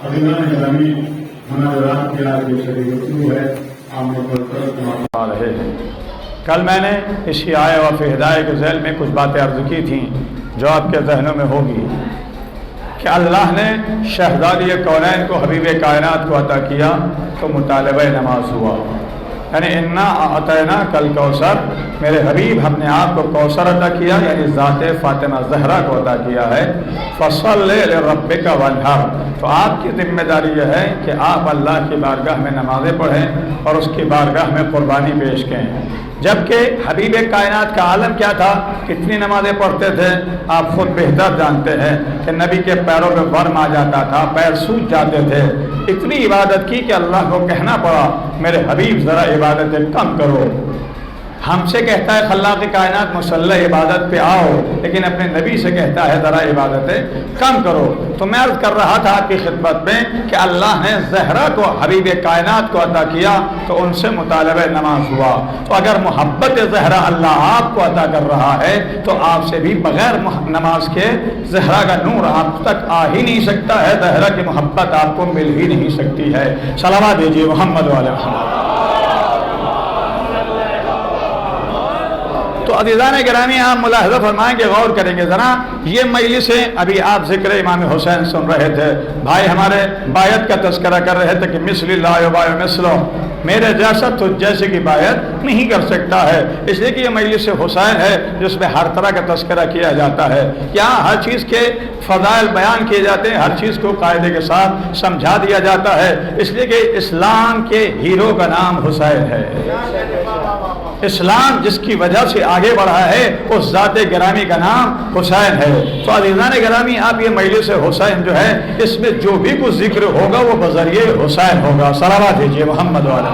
کل میں نے اسی آئے و فی ہدایہ کے ذیل میں کچھ باتیں عرض کی تھیں جو آپ کے ذہنوں میں ہوگی کہ اللہ نے شہزادی کونین کو حبیب کائنات کو عطا کیا تو مطالبہ نماز ہوا، یعنی انا اعطینا کل کوثر، میرے حبیب ہم نے آپ کو کوثر عطا کیا، یعنی ذات فاطمہ زہرا کو عطا کیا ہے۔ فصلی لربک وانحر، تو آپ کی ذمہ داری یہ ہے کہ آپ اللہ کی بارگاہ میں نمازیں پڑھیں اور اس کی بارگاہ میں قربانی پیش کریں۔ جبکہ حبیب کائنات کا عالم کیا تھا، کتنی نمازیں پڑھتے تھے، آپ خود بہتر جانتے ہیں کہ نبی کے پیروں میں ورم آ جاتا تھا، پیر سوج جاتے تھے، اتنی عبادت کی کہ اللہ کو کہنا پڑا میرے حبیب ذرا عبادتیں کم کرو۔ ہم سے کہتا ہے خلاق کائنات مسلح عبادت پہ آؤ، لیکن اپنے نبی سے کہتا ہے ذرا عبادتیں کم کرو۔ تو میں عرض کر رہا تھا آپ کی خدمت میں کہ اللہ نے زہرا کو حبیب کائنات کو عطا کیا تو ان سے مطالبہ نماز ہوا۔ تو اگر محبت زہرا اللہ آپ کو عطا کر رہا ہے تو آپ سے بھی بغیر نماز کے زہرا کا نور آپ تک آ ہی نہیں سکتا ہے، زہرا کی محبت آپ کو مل ہی نہیں سکتی ہے۔ صلوات دیجیے محمد والے محمد۔ تو عزیزان گرامی آپ ملاحظہ فرمائیں گے، غور کریں گے ذرا، یہ مجلسیں ابھی آپ ذکر امام حسین سن رہے تھے، بھائی ہمارے بایت کا تذکرہ کر رہے تھے کہ مثل اللہ یبایع مثلہ، میرے جیسا تو جیسے کی بایت نہیں کر سکتا ہے، اس لیے کہ یہ مجلس حسین ہے جس میں ہر طرح کا تذکرہ کیا جاتا ہے، یہاں ہر چیز کے فضائل بیان کیے جاتے ہیں، ہر چیز کو قاعدے کے ساتھ سمجھا دیا جاتا ہے، اس لیے کہ اسلام کے ہیرو کا نام حسین ہے۔ اسلام جس کی وجہ سے آگے بڑھا ہے اس ذات گرامی کا نام حسین ہے۔ تو عزیزان گرامی آپ یہ مجلس حسین جو ہے اس میں جو بھی کچھ ذکر ہوگا وہ بذریعہ حسین ہوگا۔ صلوات دیجیے محمد والا۔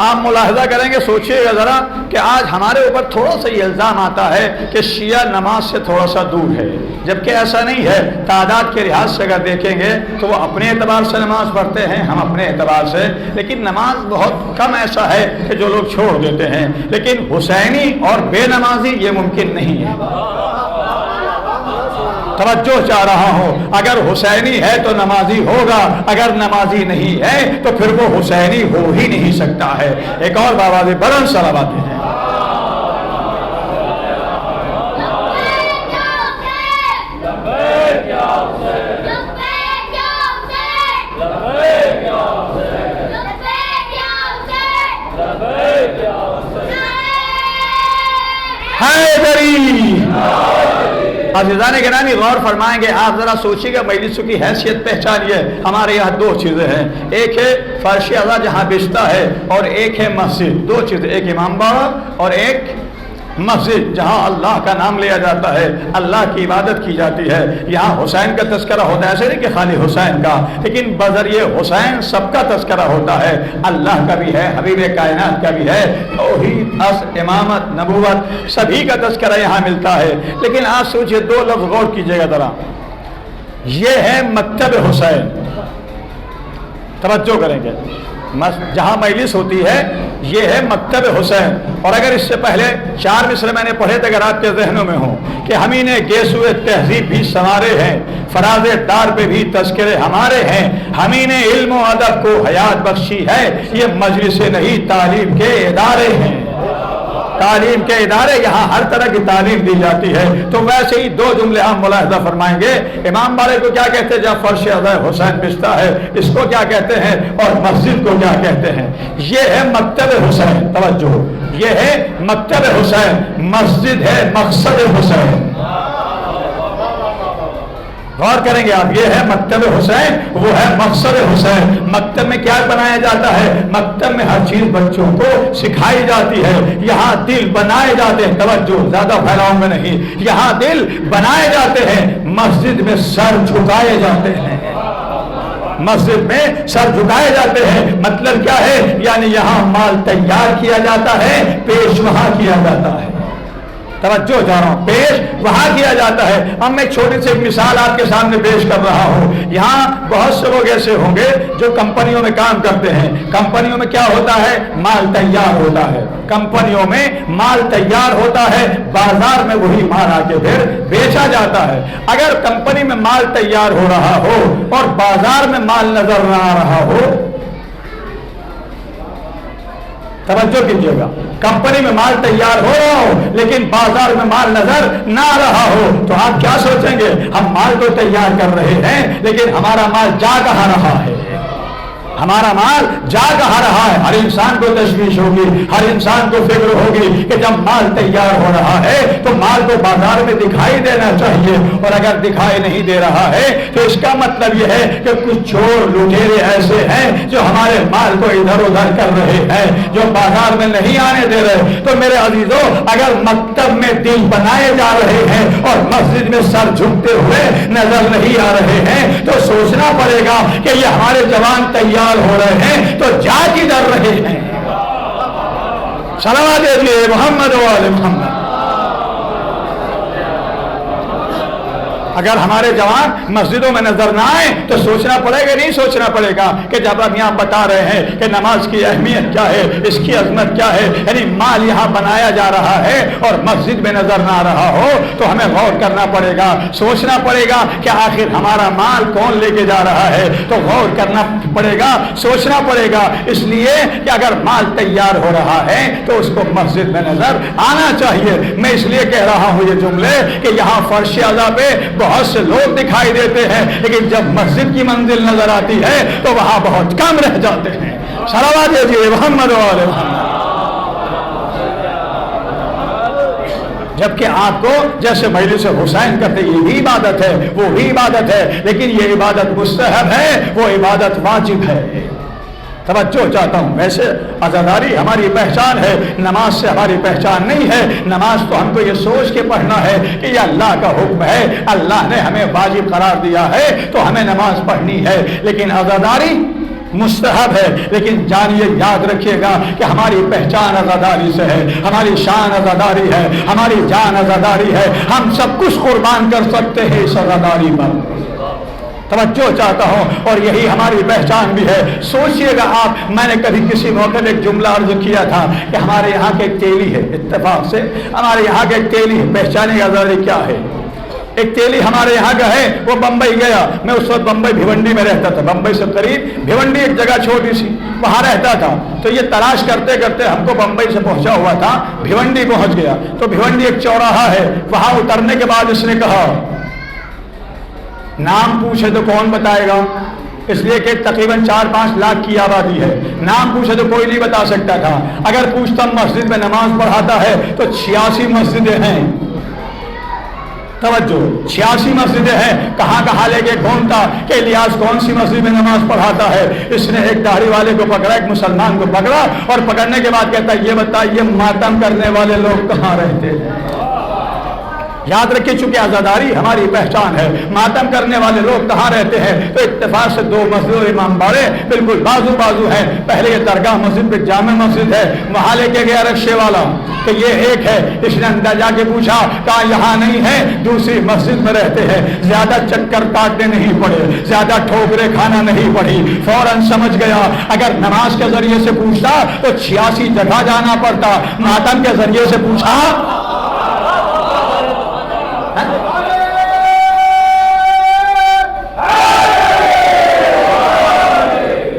آپ ملاحظہ کریں گے، سوچئے گا ذرا کہ آج ہمارے اوپر تھوڑا سا یہ الزام آتا ہے کہ شیعہ نماز سے تھوڑا سا دور ہے، جبکہ ایسا نہیں ہے۔ تعداد کے لحاظ سے اگر دیکھیں گے تو وہ اپنے اعتبار سے نماز پڑھتے ہیں، ہم اپنے اعتبار سے، لیکن نماز بہت کم ایسا ہے کہ جو لوگ چھوڑ دیتے ہیں، لیکن حسینی اور بے نمازی یہ ممکن نہیں ہے۔ توجہ چاہ رہا ہوں، اگر حسینی ہے تو نمازی ہوگا، اگر نمازی نہیں ہے تو پھر وہ حسینی ہو ہی نہیں سکتا ہے۔ ایک اور بابا دے بلند صلوات ہیں۔ عزیزان گرامی غور فرمائیں گے، آپ ذرا سوچیے گا، مجلسوں کی حیثیت پہچانیے۔ ہمارے یہاں دو چیزیں ہیں، ایک ہے فرش اعلیٰ جہاں بچتا ہے اور ایک ہے مسجد، دو چیزیں، ایک امام باڑہ اور ایک مسجد جہاں اللہ کا نام لیا جاتا ہے، اللہ کی عبادت کی جاتی ہے۔ یہاں حسین کا تذکرہ ہوتا ہے، ایسے نہیں کہ خالی حسین کا، لیکن بذریعہ حسین سب کا تذکرہ ہوتا ہے، اللہ کا بھی ہے، حبیب کائنات کا بھی ہے، توحید، امامت، نبوت، سبھی کا تذکرہ یہاں ملتا ہے۔ لیکن آج سوچئے، دو لفظ غور کیجئے گا ذرا، یہ ہے مکتب حسین، توجہ کریں گے، جہاں مجلس ہوتی ہے یہ ہے مکتب حسین۔ اور اگر اس سے پہلے 4 مصرے میں نے پڑھے تھے، اگر آپ کے ذہنوں میں ہوں کہ ہمیں نے گیسوئے تہذیب بھی سنوارے ہیں، فراز دار پہ بھی تذکرے ہمارے ہیں، ہمیں نے علم و ادب کو حیات بخشی ہے، یہ مجلس نہیں تعلیم کے ادارے ہیں، تعلیم کے ادارے، یہاں ہر طرح کی تعلیم دی جاتی ہے۔ تو ویسے ہی دو جملے ہم ملاحظہ فرمائیں گے، امام باڑے کو کیا کہتے ہیں جب فرش اعلیٰ حسین بچتا ہے، اس کو کیا کہتے ہیں، اور مسجد کو کیا کہتے ہیں۔ یہ ہے مکتب حسین، توجہ، یہ ہے مکتب حسین، مسجد ہے مقصد حسین۔ غور کریں گے آپ، یہ ہے مکتب حسین، وہ ہے مقصد حسین۔ مکتب میں کیا بنایا جاتا ہے، مکتب میں ہر چیز بچوں کو سکھائی جاتی ہے، یہاں دل بنائے جاتے ہیں، توجہ زیادہ پھیلاؤں میں نہیں، یہاں دل بنائے جاتے ہیں، مسجد میں سر جھکائے جاتے ہیں، مسجد میں سر جھکائے جاتے ہیں۔ مطلب کیا ہے، یعنی یہاں مال تیار کیا جاتا ہے، پیش وہاں کیا جاتا ہے۔ توجہ چاہ رہا ہوں، پیش وہاں کیا جاتا ہے۔ اب میں چھوٹی سی مثال آپ کے سامنے پیش کر رہا ہوں۔ یہاں بہت سے لوگ ایسے ہوں گے جو کمپنیوں میں کام کرتے ہیں۔ کمپنیوں میں کیا ہوتا ہے؟ مال تیار ہوتا ہے، کمپنیوں میں مال تیار ہوتا ہے، بازار میں وہی مال آ کے پھر بیچا جاتا ہے۔ اگر کمپنی میں مال تیار ہو رہا ہو اور بازار میں مال نظر نہ آ رہا ہو، توجہ کیجیے گا، کمپنی میں مال تیار ہو رہا ہو لیکن بازار میں مال نظر نہ آ رہا ہو تو آپ کیا سوچیں گے؟ ہم مال تو تیار کر رہے ہیں لیکن ہمارا مال جا کہاں رہا ہے؟ ہمارا مال جا کہاں رہا ہے؟ ہر انسان کو تشویش ہوگی، ہر انسان کو فکر ہوگی کہ جب مال تیار ہو رہا ہے تو مال کو بازار میں دکھائی دینا چاہیے، اور اگر دکھائی نہیں دے رہا ہے تو اس کا مطلب یہ ہے کہ کچھ چور لٹیرے ایسے ہیں جو ہمارے مال کو ادھر ادھر کر رہے ہیں، جو بازار میں نہیں آنے دے رہے۔ تو میرے عزیزوں، اگر مکتب میں دین بنائے جا رہے ہیں اور مسجد میں سر جھکتے ہوئے نظر نہیں آ رہے ہیں تو سوچنا پڑے گا کہ یہ ہمارے جوان تیار ہو رہے ہیں تو جا کدھر رہے ہیں؟ صلوات دیجیے محمد و آل محمد۔ اگر ہمارے جوان مسجدوں میں نظر نہ آئے تو سوچنا پڑے گا، نہیں سوچنا پڑے گا کہ جب ہم یہاں بتا رہے ہیں کہ نماز کی اہمیت کیا ہے، اس کی عظمت کیا ہے، یعنی مال یہاں بنایا جا رہا ہے اور مسجد میں نظر نہ آ رہا ہو تو ہمیں غور کرنا پڑے گا، سوچنا پڑے گا کہ آخر ہمارا مال کون لے کے جا رہا ہے، تو غور کرنا پڑے گا، سوچنا پڑے گا، اس لیے کہ اگر مال تیار ہو رہا ہے تو اس کو مسجد میں نظر آنا چاہیے۔ میں اس لیے کہہ رہا ہوں یہ جملے کہ یہاں فرش اعلیٰ پہ بہت سے لوگ دکھائی دیتے ہیں لیکن جب مسجد کی منزل نظر آتی ہے تو وہاں بہت کم رہ جاتے ہیں۔ صلوات دیجیے محمد و آل محمد۔ جبکہ آپ کو جیسے مجلس حسین کرتے یہ بھی عبادت ہے، وہ بھی عبادت ہے، لیکن یہ عبادت مستحب ہے، وہ عبادت واجب ہے۔ توجہ چاہتا ہوں، ویسے عزاداری ہماری پہچان ہے، نماز سے ہماری پہچان نہیں ہے۔ نماز تو ہم کو یہ سوچ کے پڑھنا ہے کہ یہ اللہ کا حکم ہے، اللہ نے ہمیں واجب قرار دیا ہے تو ہمیں نماز پڑھنی ہے، لیکن عزاداری مستحب ہے۔ لیکن جانیے، یاد رکھیے گا کہ ہماری پہچان عزاداری سے ہے، ہماری شان عزاداری ہے، ہماری جان عزاداری ہے، ہم سب کچھ قربان کر سکتے ہیں اس عزاداری پر۔ توجہ چاہتا ہوں، اور یہی ہماری پہچان بھی ہے۔ سوچئے گا آپ، میں نے کبھی کسی موقع میں ایک جملہ عرض کیا تھا کہ ہمارے یہاں کے ایک تیلی ہے، اتفاق سے ہمارے یہاں کے ایک تیلی ہے، پہچانے کا ذریعہ کیا ہے؟ ایک تیلی ہمارے یہاں کا ہے، وہ بمبئی گیا، میں اس وقت بمبئی بھیونڈی میں رہتا تھا، بمبئی سے قریب بھیونڈی ایک جگہ چھوٹی سی، وہاں رہتا تھا۔ تو یہ تلاش کرتے کرتے ہم کو بمبئی سے پہنچا ہوا تھا، بھیونڈی پہنچ گیا۔ تو بھیونڈی ایک چوراہا ہے، وہاں اترنے کے بعد اس نے کہا نام پوچھے تو کون بتائے گا، اس لیے کہ تقریباً 4-5 لاکھ کی آبادی ہے، نام پوچھے تو کوئی نہیں بتا سکتا تھا۔ اگر پوچھتا مسجد میں نماز پڑھاتا ہے تو 86 مسجدیں ہیں۔ توجہ، 86 مسجدیں ہیں، کہاں کہاں لے کے گھومتا کہ الیاس کون سی مسجد میں نماز پڑھاتا ہے۔ اس نے ایک داڑھی والے کو پکڑا، ایک مسلمان کو پکڑا، اور پکڑنے کے بعد کہتا یہ بتائیے ماتم کرنے والے لوگ کہاں رہتے ہیں؟ یاد رکھیں، چونکہ عزاداری ہماری پہچان ہے، ماتم کرنے والے لوگ کہاں رہتے ہیں؟ تو اتفاق سے 2 مسجد اور امام باڑے بالکل بازو بازو ہیں۔ پہلے یہ درگاہ مسجد پہ جامع مسجد ہے، وہاں لے کے گیا رکشے والا کہ یہ ایک ہے۔ اس نے اندر جا کے پوچھا، کہا یہاں نہیں ہے، دوسری مسجد میں رہتے ہیں۔ زیادہ چکر کاٹنے نہیں پڑے، زیادہ ٹھوکریں کھانا نہیں پڑی، فوراً سمجھ گیا۔ اگر نماز کے ذریعے سے پوچھتا تو 86 جگہ جانا پڑتا، ماتم کے ذریعے سے پوچھا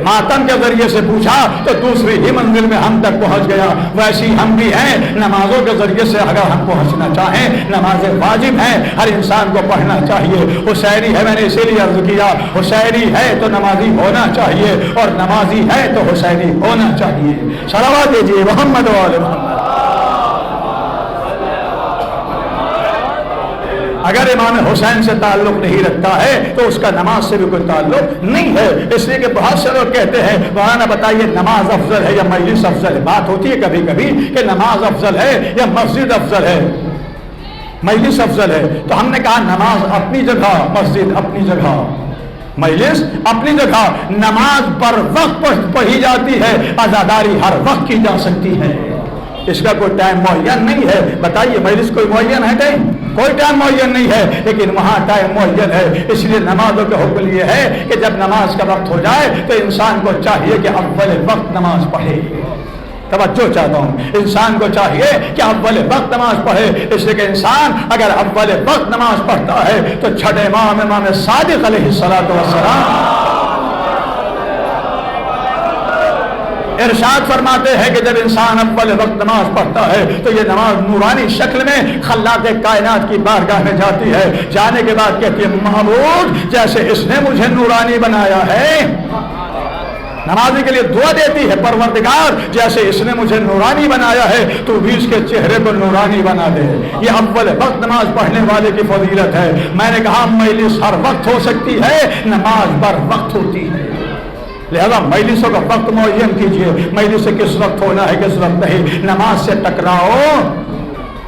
ماتم کے ذریعے سے پوچھا تو دوسری ہی منزل میں ہم تک پہنچ گیا۔ ویسی ہم بھی ہیں، نمازوں کے ذریعے سے اگر ہم پہنچنا چاہیں، نمازیں واجب ہیں، ہر انسان کو پڑھنا چاہیے۔ حسینی ہے، میں نے اسی لیے عرض کیا، حسینی ہے تو نمازی ہونا چاہیے، اور نمازی ہے تو حسینی ہونا چاہیے۔ صلوات دیجیے محمد و آل محمد۔ اگر امام حسین سے تعلق نہیں رکھتا ہے تو اس کا نماز سے بھی کوئی تعلق نہیں ہے۔ اس لیے کہ بہت سے لوگ کہتے ہیں مولانا بتائیے نماز افضل ہے یا مجلس افضل ہے؟ بات ہوتی ہے کبھی کبھی کہ نماز افضل ہے یا مسجد افضل ہے، مجلس افضل ہے۔ تو ہم نے کہا نماز اپنی جگہ، مسجد اپنی جگہ، مجلس اپنی جگہ۔ نماز پر وقت پڑھی جاتی ہے، عزاداری ہر وقت کی جا سکتی ہے۔ اس کا کوئی ٹائم معین نہیں ہے. بتائیے مجلس کوئی معین ہے ٹائم؟ کوئی ٹائم معین نہیں ہے، لیکن وہاں ٹائم معین ہے. اس لیے نمازوں کا حکم یہ ہے کہ جب نماز کا وقت ہو جائے تو انسان کو چاہیے کہ اول وقت نماز پڑھے. توجہ چاہتا ہوں، انسان کو چاہیے کہ اول وقت نماز پڑھے. اس لیے کہ انسان اگر اول وقت نماز پڑھتا ہے تو چھٹے امام صادق علیہ السلام ارشاد فرماتے ہیں کہ جب انسان اول وقت نماز پڑھتا ہے تو یہ نماز نورانی شکل میں خلاق کائنات کی بارگاہ میں جاتی ہے. جانے کے بعد کہتی ہے معبود جیسے اس نے مجھے نورانی بنایا ہے. نمازی کے لیے دعا دیتی ہے پروردگار جیسے اس نے مجھے نورانی بنایا ہے تو بھی اس کے چہرے کو نورانی بنا دے. یہ اول وقت نماز پڑھنے والے کی فضیلت ہے. میں نے کہا مجلس ہر وقت ہو سکتی ہے، نماز بر وقت ہوتی ہے. لہذا مجلسوں کا وقت معین کیجئے. مجلس سے کس وقت ہونا ہے کس وقت نہیں. نماز سے ٹکراؤ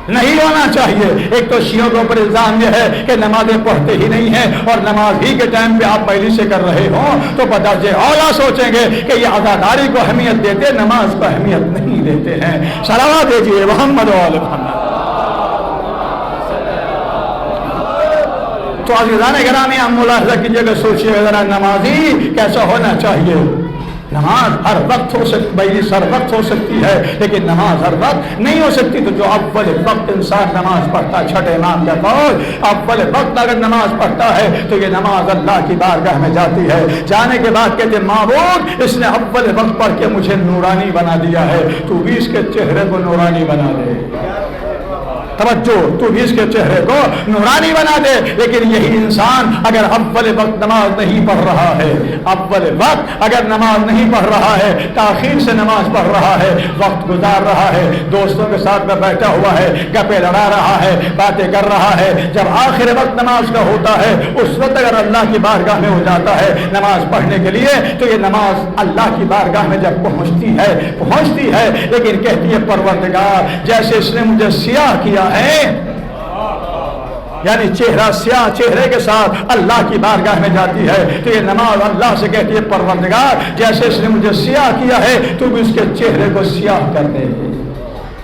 نہیں ہونا چاہیے. ایک تو شیعوں کے اوپر الزام یہ ہے کہ نمازیں پڑھتے ہی نہیں ہیں اور نماز ہی کے ٹائم پہ آپ مجلس سے کر رہے ہوں تو بدرجہ اولا سوچیں گے کہ یہ عزاداری کو اہمیت دیتے، نماز کو اہمیت نہیں دیتے ہیں. صلوات دیجیے محمد و آل محمد. تو عزیزان گرامی ہم ملاحظہ کیجیے کہ سوچیے ذرا نمازی کیسا ہونا چاہیے. نماز ہر وقت ہو سکتی، مجلس ہر وقت ہو سکتی ہے لیکن نماز ہر وقت نہیں ہو سکتی. تو جو اول وقت انسان نماز پڑھتا ہے، چھٹے امام کا قول، اول وقت اگر نماز پڑھتا ہے تو یہ نماز اللہ کی بارگاہ میں جاتی ہے. جانے کے بعد کہتے ہیں معبود اس نے اول وقت پڑھ کے مجھے نورانی بنا دیا ہے، تو بھی اس کے چہرے کو نورانی بنا دے. توجہ، تو بھی اس کے چہرے کو نورانی بنا دے. لیکن یہی انسان اگر اول وقت نماز نہیں پڑھ رہا ہے، اول وقت اگر نماز نہیں پڑھ رہا ہے، تاخیر سے نماز پڑھ رہا ہے، وقت گزار رہا ہے، دوستوں کے ساتھ میں بیٹھا ہوا ہے، گپے لڑا رہا ہے، باتیں کر رہا ہے، جب آخر وقت نماز کا ہوتا ہے اس وقت اگر اللہ کی بارگاہ میں ہو جاتا ہے نماز پڑھنے کے لیے تو یہ نماز اللہ کی بارگاہ میں جب پہنچتی ہے لیکن کہتی ہے پروردگار جیسے اس نے مجھے سیاہ کیا ہے، یعنی چہرہ سیاہ چہرے کے ساتھ اللہ کی بارگاہ میں جاتی ہے تو یہ نماز اللہ سے کہتی ہے پروردگار جیسے اس نے مجھے سیاہ کیا ہے تو بھی اس کے چہرے کو سیاہ کر دے.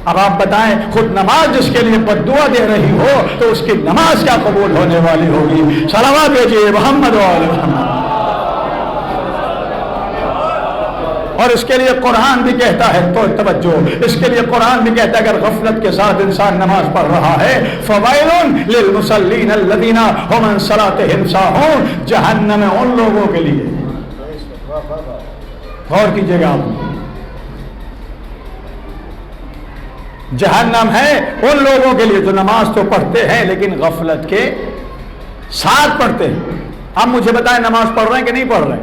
اب آپ بتائیں خود نماز جس کے لیے بد دعا دے رہی ہو تو اس کی نماز کیا قبول ہونے والی ہوگی. صلوات بھیجیے محمد و آل محمد. اور اس کے لیے قرآن بھی کہتا ہے، تو توجہ، اس کے لیے قرآن بھی کہتا ہے اگر غفلت کے ساتھ انسان نماز پڑھ رہا ہے فوائل للمصلین الذین هم عن صلاتهم ساہون، جہنم ہے ان لوگوں کے لیے. غور کیجیے گا آپ، جہنم ہے ان لوگوں کے لیے جو نماز تو پڑھتے ہیں لیکن غفلت کے ساتھ پڑھتے ہیں. اب مجھے بتائیں نماز پڑھ رہے ہیں کہ نہیں پڑھ رہے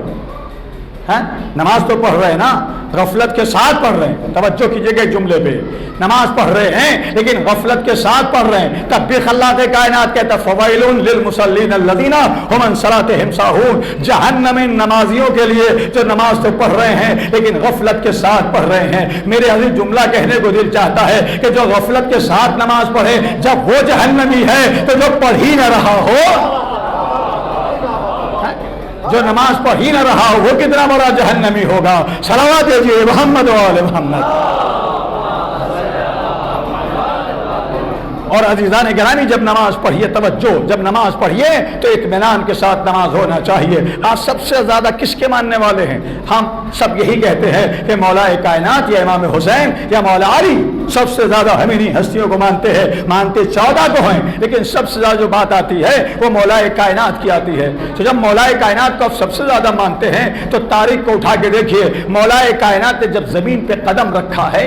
ہیں؟ نماز تو پڑھ رہے ہیں نا، غفلت کے ساتھ پڑھ رہے ہیں. توجہ کیجئے گا جملے پہ، نماز پڑھ رہے ہیں لیکن غفلت کے ساتھ پڑھ رہے ہیں. تب بھی خلاق کائنات کہتا ہے فوائل للمصلین الذین هم عن صلاتهم ساہون، جہنم ان نمازیوں کے لیے جو نماز تو پڑھ رہے ہیں لیکن غفلت کے ساتھ پڑھ رہے ہیں. میرے عزیز جملہ کہنے کو دل چاہتا ہے کہ جو غفلت کے ساتھ نماز پڑھے جب وہ جہنمی ہے تو جو پڑھ ہی نہ رہا ہو، جو نماز پڑھ ہی نہ رہا ہو وہ کتنا بڑا جہنمی ہوگا. صلوات دیجیے محمد و آل محمد. اور عزیزان گرامی جب نماز پڑھیے، توجہ، جب نماز پڑھیے تو اطمینان کے ساتھ نماز ہونا چاہیے. آج سب سے زیادہ کس کے ماننے والے ہیں؟ ہم سب یہی کہتے ہیں کہ مولا کائنات یا امام حسین یا مولا علی، سب سے زیادہ ہم انہی ہستیوں کو مانتے ہیں. مانتے 14 کو ہیں لیکن سب سے زیادہ جو بات آتی ہے وہ مولا کائنات کی آتی ہے. تو جب مولا کائنات کو آپ سب سے زیادہ مانتے ہیں تو تاریخ کو اٹھا کے دیکھیے، مولا کائنات نے جب زمین پہ قدم رکھا ہے،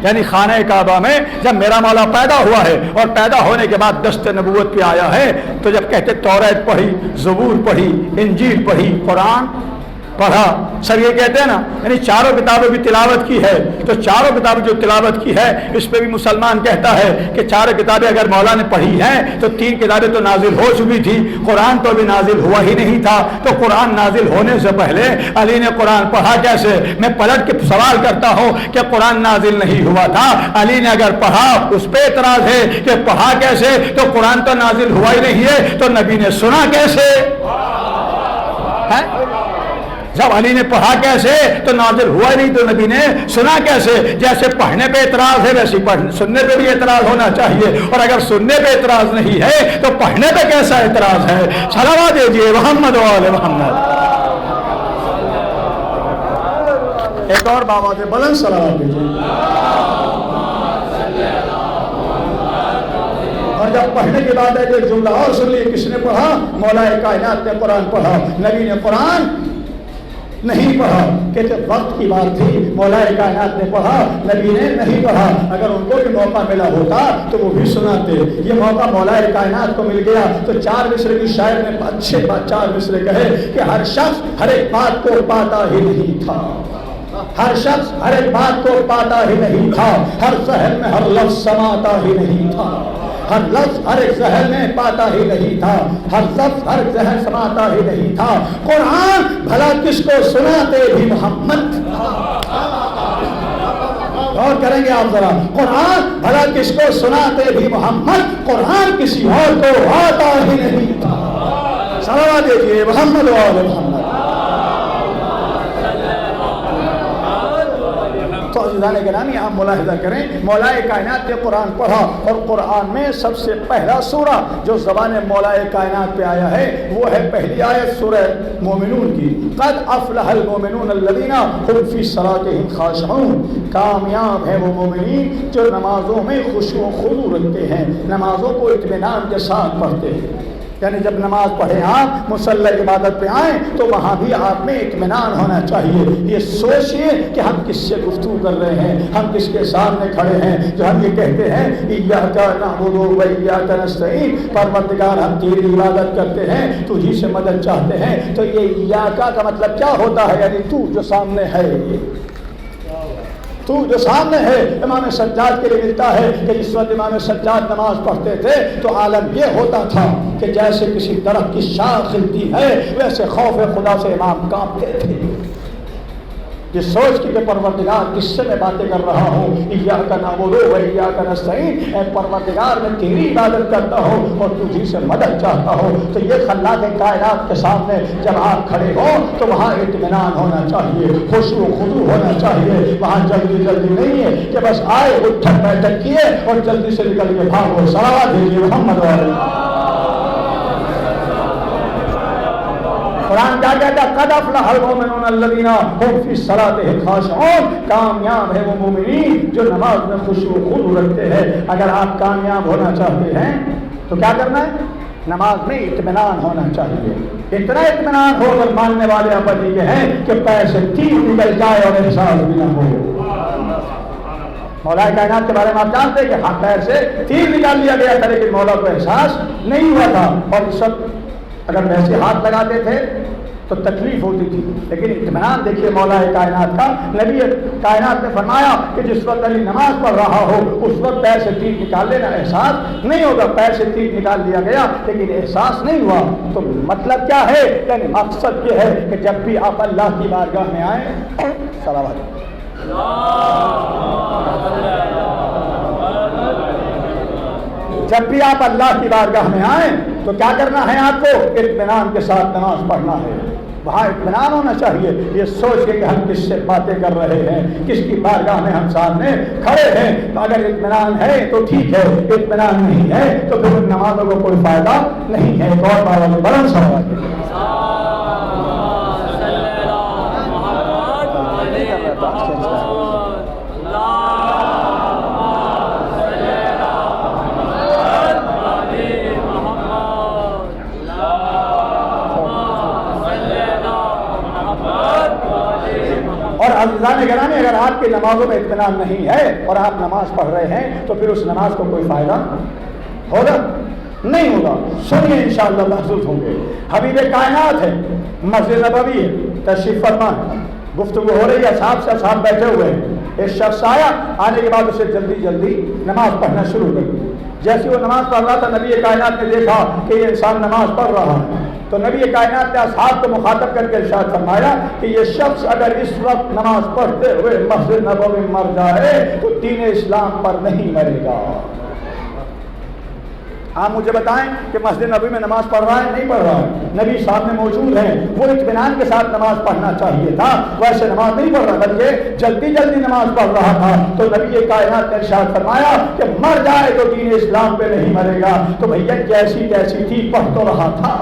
یعنی خانہ کعبہ میں جب میرا مولا پیدا ہوا ہے اور پیدا ہونے کے بعد دست نبوت پہ آیا ہے تو جب کہتے توریت پڑھی، زبور پڑھی، انجیل پڑھی، قرآن پڑھا، سر یہ کہتے ہیں نا یعنی چاروں کتابیں بھی تلاوت کی ہے. تو چاروں کتابیں جو تلاوت کی ہے اس پہ بھی مسلمان کہتا ہے کہ چاروں کتابیں اگر مولا نے پڑھی ہیں تو 3 کتابیں تو نازل ہو چکی تھی، قرآن تو ابھی نازل ہوا ہی نہیں تھا. تو قرآن نازل ہونے سے پہلے علی نے قرآن پڑھا کیسے؟ میں پلٹ کے سوال کرتا ہوں کہ قرآن نازل نہیں ہوا تھا، علی نے اگر پڑھا اس پہ اعتراض ہے کہ پڑھا کیسے؟ تو قرآن تو نازل ہوا ہی نہیں ہے تو نبی نے سنا کیسے؟ جب علی نے پڑھا کیسے تو نازل ہوا نہیں تو نبی نے سنا کیسے؟ جیسے پڑھنے پہ اعتراض ہے ویسے سننے پہ بھی اعتراض ہونا چاہیے، اور اگر سننے پہ اعتراض نہیں ہے تو پڑھنے پہ کیسا اعتراض ہے؟ صلوات دیجیے محمد و آل محمد۔ ایک اور بابا سے بلند صلوات دیجیے۔ اور جب پڑھنے کے بعد ایک جملہ اور سن لیے، کس نے پڑھا؟ مولا کائنات نے قرآن پڑھا، نبی نے قرآن نہیں پڑھا۔ کہتے وقت کی بات تھی، مولا کائنات نے پڑھا، نبی نے نہیں پڑھا۔ اگر ان کو بھی موقع ملا ہوتا تو وہ بھی سناتے۔ یہ موقع مولا کائنات کو مل گیا تو 4 مصرے کی شاعر نے اچھے 4 مصرے کہے کہ ہر شخص ہر ایک بات کو پاتا ہی نہیں تھا، ہر شخص ہر ایک بات کو پاتا ہی نہیں تھا، ہر ذہن میں ہر لفظ سماتا ہی نہیں تھا، ہر لفظ ہر ایک ذہن میں پاتا ہی نہیں تھا، ہر لفظ ہر ایک ذہن سماتا ہی نہیں تھا۔ قرآن بھلا کس کو سناتے بھی محمد؟ اور کریں گے آپ ذرا، قرآن بھلا کس کو سناتے بھی محمد؟ قرآن کسی اور کو آتا ہی نہیں تھا۔ صلوات دیجیے محمد و آل محمد۔ تو عزیزان گرامی آپ ملاحظہ کریں، مولا کائنات نے قرآن پڑھا، اور قرآن میں سب سے پہلا سورہ جو زبان مولا کائنات پہ آیا ہے وہ ہے پہلی آیت سورہ مومنون کی، قد افلح المومنون الذین هم فی صلاتهم خاشعون۔ کامیاب ہیں وہ مومنین جو نمازوں میں خشوع و خضوع رکھتے ہیں، نمازوں کو اطمینان کے ساتھ پڑھتے ہیں۔ یعنی جب نماز پڑھیں آپ مصلی عبادت پہ آئیں تو وہاں بھی آپ میں اطمینان ہونا چاہیے۔ یہ سوچئے کہ ہم کس سے گفتگو کر رہے ہیں، ہم کس کے سامنے کھڑے ہیں۔ جو ہم یہ کہتے ہیں ایاک نعبد و ایاک نستعین، پروردگار ہم تیری عبادت کرتے ہیں، تجھی سے مدد چاہتے ہیں، تو یہ ایاک کا مطلب کیا ہوتا ہے؟ یعنی تو جو سامنے ہے، تو جو سامنے ہے۔ امام سجاد کے لیے ملتا ہے کہ اس وقت امام سجاد نماز پڑھتے تھے تو عالم یہ ہوتا تھا کہ جیسے کسی درخت کی شاخ کھلتی ہے ویسے خوف خدا سے امام کانپتے تھے۔ یہ سوچ کے کہ پروردگار کس سے میں باتیں کر رہا ہوں، ایاک نعبد و ایاک نستعین، اے پروردگار میں تیری عبادت کرتا ہوں اور تجھی سے مدد چاہتا ہوں۔ تو یہ خلاق کائنات کے سامنے جب آپ کھڑے ہو تو وہاں اطمینان ہونا چاہیے، خشوع و خضوع ہونا چاہیے۔ وہاں جلدی نہیں ہے کہ بس آئے اٹھک بیٹھک کیے اور جلدی سے نکل کے بھاگو۔ صلوات دیجیے محمد علیہ۔ قرآن کیا کہتا ہے؟ قد افلح المؤمنون الذین هم فی صلاتهم خاشعون۔ کامیاب ہے وہ مومنین جو نماز میں خشوع و خضوع رکھتے ہیں۔ اگر آپ کامیاب ہونا چاہتے ہیں تو کیا کرنا ہے؟ نماز میں اطمینان ہونا چاہیے۔ اتنا اطمینان ہو کر ماننے والے اپن یہ ہیں کہ پیر سے تیر نکل جائے اور احساس بھی نہ ہو۔ مولا کائنات کے بارے میں آپ جانتے ہیں کہ ہاتھ پیر سے تیر نکال لیا گیا تھا لیکن مولا کو احساس نہیں ہوا تھا، اور سب اگر ویسے ہاتھ لگاتے تھے تو تکلیف ہوتی تھی، لیکن اطمینان دیکھیے مولا کائنات کا۔ نبی کائنات نے فرمایا کہ جس وقت علی نماز پڑھ رہا ہو اس وقت پیر سے تیر نکال لینا، احساس نہیں ہوگا۔ پیر سے تیر نکال لیا گیا لیکن احساس نہیں ہوا، تو مطلب کیا ہے؟ یعنی مقصد یہ ہے کہ جب بھی آپ اللہ کی بارگاہ میں آئیں، صلوات جب بھی آپ اللہ کی بارگاہ میں آئیں تو کیا کرنا ہے؟ آپ کو اطمینان کے ساتھ نماز پڑھنا ہے۔ وہاں اطمینان ہونا چاہیے، یہ سوچ کے کہ ہم کس سے باتیں کر رہے ہیں، کس کی بارگاہ میں ہم سامنے کھڑے ہیں۔ تو اگر اطمینان ہے تو ٹھیک ہے، اطمینان نہیں ہے تو پھر ان نمازوں کو کوئی فائدہ نہیں ہے۔ ایک اور بابا میں بلند سوال اور عزیزان گرامی، اگر آپ کی نمازوں میں اطمینان نہیں ہے اور آپ نماز پڑھ رہے ہیں تو پھر اس نماز کو کوئی فائدہ ہوگا نہیں ہوگا۔ سنیے انشاءاللہ محسوس ہوں گے۔ حبیب کائنات ہے، مسجد نبوی ہے، تشریف فرما ہے، گفتگو ہو رہی ہے، صاحب سے صاحب بیٹھے ہوئے ہیں۔ ایک شخص آیا، آنے کے بعد اسے جلدی نماز پڑھنا شروع کر دی۔ جیسے وہ نماز پڑھ رہا تھا نبی کائنات نے دیکھا کہ یہ انسان نماز پڑھ رہا ہے، تو نبی کائنات نے اصحاب کو مخاطب کر کے ارشاد فرمایا کہ یہ شخص اگر اس وقت نماز پڑھتے ہوئے مسجد نبوی میں مر جائے تو دین اسلام پر نہیں مرے گا۔ آپ مجھے بتائیں کہ مسجد نبوی میں نماز پڑھ رہا ہے نہیں پڑھ رہا ہے؟ نبی سامنے موجود ہیں، وہ اطمینان کے ساتھ نماز پڑھنا چاہیے تھا، ویسے نماز نہیں پڑھ رہا بلکہ جلدی جلدی نماز پڑھ رہا تھا۔ تو نبی کائنات نے ارشاد فرمایا کہ مر جائے تو دین اسلام پہ نہیں مرے گا۔ تو بھیا جیسی جیسی تھی پڑھ تو رہا تھا۔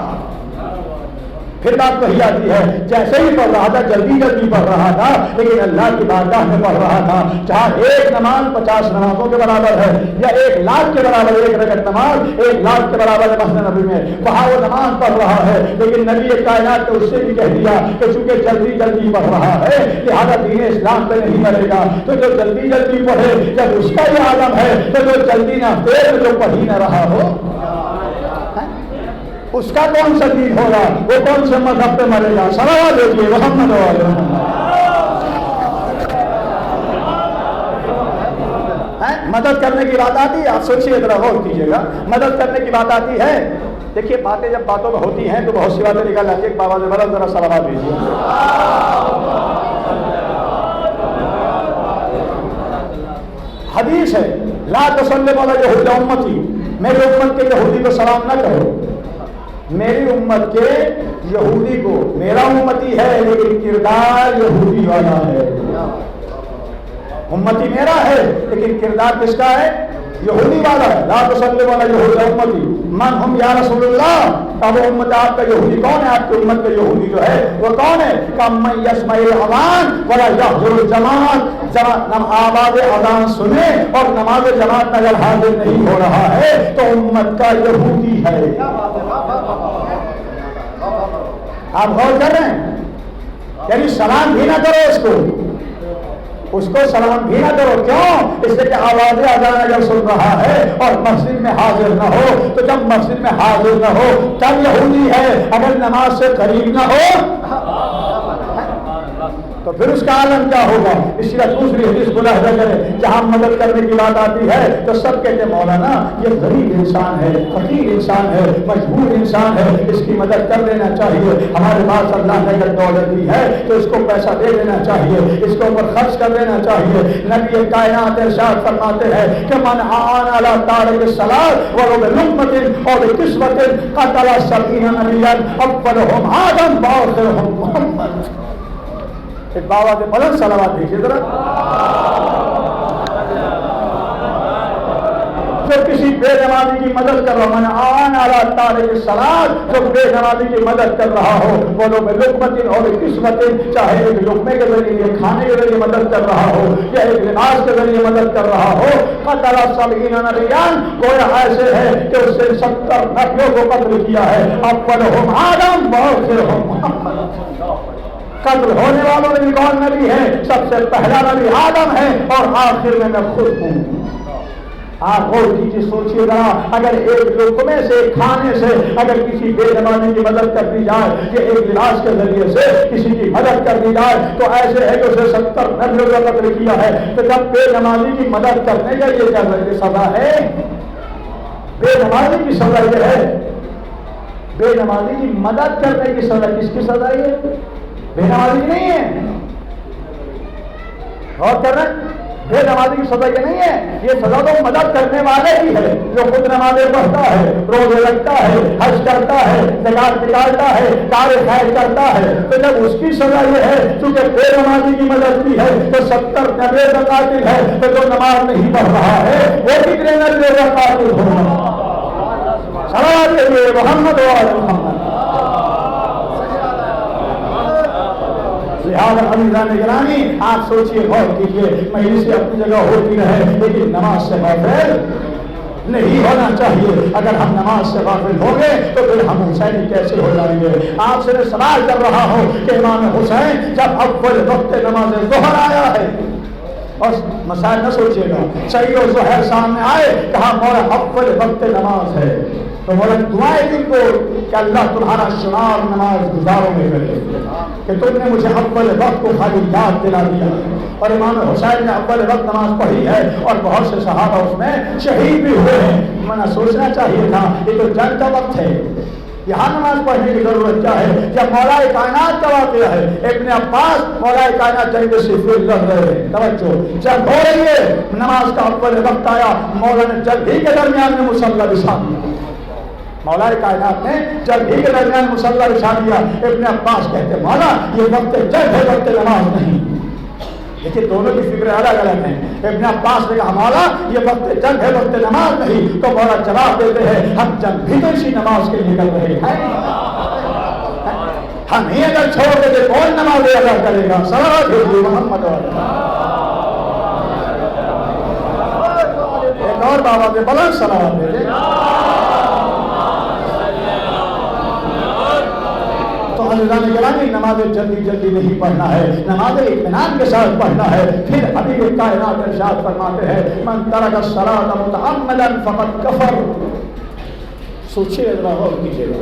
پھر بات وہی آتی ہے، جیسے ہی پڑھ رہا تھا جلدی جلدی پڑھ رہا تھا، لیکن اللہ کی بارگاہ میں پڑھ رہا تھا۔ جہاں ایک نماز 50 نمازوں کے برابر ہے، یا 1,00,000 کے برابر ایک رکعت نماز 1,00,000 کے برابر ہے مسجد نبوی میں، وہاں وہ نماز پڑھ رہا ہے، لیکن نبی کائنات نے اس سے بھی کہہ دیا کہ چونکہ جلدی جلدی پڑھ رہا ہے لہٰذا دین اسلام پہ نہیں مرے گا۔ تو جو جلدی جلدی پڑھے جب اس کا یہ عالم ہے، تو جو جلدی نہ دیر جو پڑھ ہی نہ رہا ہو اس کا کون سا دین ہوگا؟ وہ کون سے مذہب پہ مرے گا؟ صلوات دیجیے محمد علیہ مدد کرنے کی بات آتی ہے، آپ سوچیے ذرا غور کیجیے گا، مدد کرنے کی بات آتی ہے۔ دیکھیے باتیں جب باتوں میں ہوتی ہیں تو بہت سی باتیں نکال آتی ہے۔ ایک بابا سے ذرا صلوات دیجیے۔ حدیث ہے لا تسلم علی یہود امتی، میری امت کے یہودی کو سلام نہ کرو۔ میری امت کے یہودی کو، میرا امتی ہے لیکن کردار یہودی والا ہے۔ امتی میرا ہے لیکن کردار کس کا ہے؟ یہودی والا ہے۔ لا تسلم علی یہود امتی من ہم یا رسول اللہ۔ اب وہ امت آپ کا یہودی کون ہے؟ آپ کی امت کا یہودی جو ہے وہ کون ہے؟ کم من یسمع الاذان ولا یحضر الجماعت، آواز اذان سنے اور نماز جماعت میں اگر حاضر نہیں ہو رہا ہے تو امت کا یہودی ہے۔ آپ غور کر رہے ہیں؟ یعنی سلام بھی نہ کرو اس کو سلام بھی نہ کرو۔ کیوں؟ اس لیے کہ آواز اذان اگر سن رہا ہے اور مسجد میں حاضر نہ ہو، تو جب مسجد میں حاضر نہ ہو تب یہودی ہے، اگر نماز سے قریب نہ ہو تو پھر اس کا عالم کیا ہوگا؟ اس لیے دوسری حدیث کو لحظہ کرے، جہاں مدد کرنے کی بات آتی ہے تو سب کہتے ہیں مولانا یہ غریب انسان ہے، فقیر انسان ہے، مجبور انسان ہے، اس کی مدد کر لینا چاہیے۔ ہمارے پاس اللہ نے اگر دولت دی ہے تو اس کو پیسہ دے دینا چاہیے، اس کے اوپر خرچ کر دینا چاہیے۔ نبی کائنات ارشاد فرماتے ہیں کہ من اعان علی تارک الصلاۃ ولو بلقمۃ او بکسوۃ قتل 70 نبیا اولهم آدم وآخرهم محمد۔ ایک بابا کے بلند صلوات دیجیے ذرا۔ جو کسی بے نمازی کی مدد کر رہا، من اعان علی تارک الصلاۃ، جو بے نمازی کی مدد کر رہا ہو، ولو بلقمۃ او بکسوۃ، چاہے ایک لقمے کے ذریعے کھانے کے ذریعے مدد کر رہا ہو یا ایک لباس کے ذریعے مدد کر رہا ہو، قتل 70 نبیا، گویا ایسے ہے کہ اس نے 70 نبیوں کو قتل کیا ہے، اولهم آدم وآخرهم محمد۔ قتل ہونے والوں میں بھی کون نبی ہے؟ سب سے پہلا نبی آدم ہے اور آخر میں خود ہوں۔ آپ غور کیجیے، سوچیے گا، اگر ایک لقمے سے کھانے سے اگر کسی بے نمازی کی مدد کر دی جائے یا ایک لباس کے ذریعے سے کسی کی مدد کر دی جائے تو ایسے ہے کہ اسے 70 نبیوں کا قتل کیا ہے۔ تو جب بے نمازی کی مدد کرنے کا یہ کیا سزا ہے؟ بے نمازی کی سزا یہ ہے، بے نمازی کی مدد کرنے کی سزا کس کی سزا یہ؟ بے نمازی کی نہیں ہے۔ غور کر رہے ہیں؟ بے نمازی کی سزا یہ نہیں ہے، یہ سزا تو مدد کرنے والے کی ہے، جو خود نمازیں پڑھتا ہے، روزے رکھتا ہے، حج کرتا ہے، زکات نکالتا ہے، کار خیر کرتا ہے۔ تو جب اس کی سزا یہ ہے چونکہ بے نمازی کی مدد کی ہے تو 70 نبی کا قاتل ہے، تو جو نماز نہیں پڑھ رہا ہے وہ کتنے نبی کا قاتل ہوگا؟ صلوات علی محمد و آل محمد۔ لہٰذا عزیزان گرامی آپ سوچئے، غور کیجیے، مجلس اپنی جگہ ہوتی رہے لیکن نماز سے غافل نہیں ہونا چاہیے۔ اگر ہم نماز سے غافل ہوں گے تو پھر ہم حسینی کیسے ہو جائیں گے؟ آپ سے میں سوال کر رہا ہوں کہ امام حسین جب اول وقت نماز ظہر آیا ہے، اور مسائل نہ سوچیے گا، صحیح اور ظہر سامنے آئے، کہا مولا اول وقت نماز ہے، تو مولا دعائیں دن کو کہ اللہ تمہارا شمار نماز گزاروں میں کرے کہ تم نے مجھے اول وقت کو خالی یاد دلا دیا۔ اور امام حسین نے اول وقت نماز پڑھی ہے اور بہت سے صحابہ اس میں شہید بھی ہوئے ہیں۔ منا سوچنا چاہیے تھا، یہ تو جنگ کا وقت ہے، یہاں نماز پڑھنے کی ضرورت کیا ہے؟ جب مولا کائنات کا واقعہ ہے، ابن عباس مولا کائنات جنگ صفین لڑ رہے ہیں، توجہ، جب ہو رہی ہے نماز کا اول وقت آیا، مولا نے جب ہی کے درمیان میں مصلی بچھا دیا، مولا کائنات نے جب ہی کے درمیان مصلی بچھا دیا۔ ابن عباس کہتے مولا یہ وقت جنگ ہے، وقت نماز نہیں، لیکن دونوں کی فکر الگ الگ ہیں۔ ابن عباس نے کہا مولا یہ وقت جنگ ہے، وقت نماز نہیں، تو مولا جواب دیتے ہیں ہم جنگ بھی تو اسی نماز کے لیے کر رہے ہیں، ہم ہی اگر چھوڑ دیتے کون نماز ادا کرے گا؟ صلوات بھیجیے محمد ایک اور بابا کے بلند صلوات بھیجے۔ تو عزیزان گرامی نماز جلدی جلدی نہیں پڑھنا ہے، نماز اطمینان کے ساتھ پڑھنا ہے۔ پھر حبیب کائنات ارشاد فرماتے ہیں من ترک الصلاۃ متعمدا فقد کفر۔ سوچیے ذرا غور کیجیے گا،